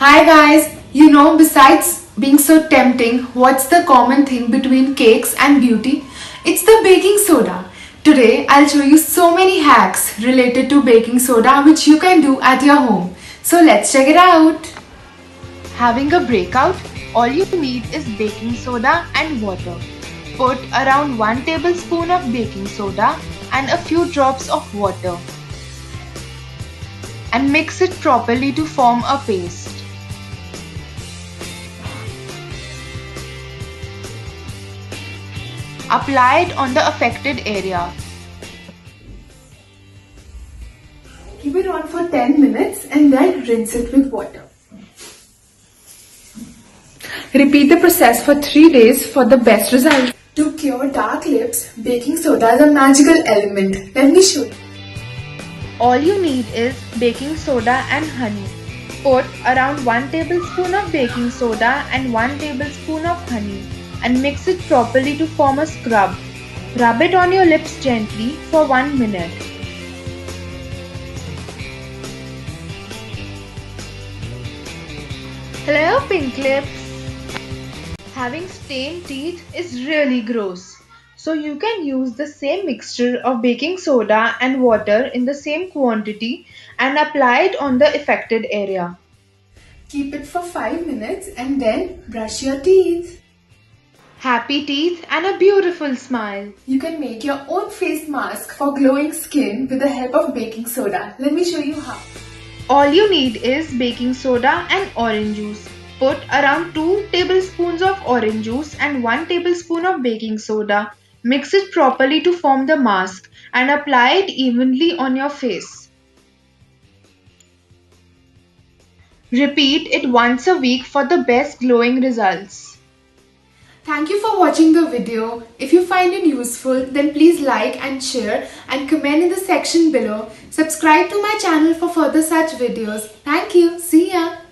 Hi guys, besides being so tempting, what's the common thing between cakes and beauty? It's the baking soda. Today I'll show you so many hacks related to baking soda which you can do at your home. So let's check it out. Having a breakout? All you need is baking soda and water. Put around 1 tablespoon of baking soda and a few drops of water and mix it properly to form a paste. Apply it on the affected area. Keep it on for 10 minutes and then rinse it with water. Repeat the process for 3 days for the best results. To cure dark lips, baking soda is a magical element. Let me show you. All you need is baking soda and honey. Put around 1 tablespoon of baking soda and 1 tablespoon of honey and mix it properly to form a scrub. Rub it on your lips gently for 1 minute. Hello pink lips! Having stained teeth is really gross. So you can use the same mixture of baking soda and water in the same quantity and apply it on the affected area. Keep it for 5 minutes and then brush your teeth. Happy teeth and a beautiful smile. You can make your own face mask for glowing skin with the help of baking soda. Let me show you how. All you need is baking soda and orange juice. Put around 2 tablespoons of orange juice and 1 tablespoon of baking soda. Mix it properly to form the mask and apply it evenly on your face. Repeat it once a week for the best glowing results. Thank you for watching the video. If you find it useful, then please like and share and comment in the section below. Subscribe to my channel for further such videos. Thank you. See ya.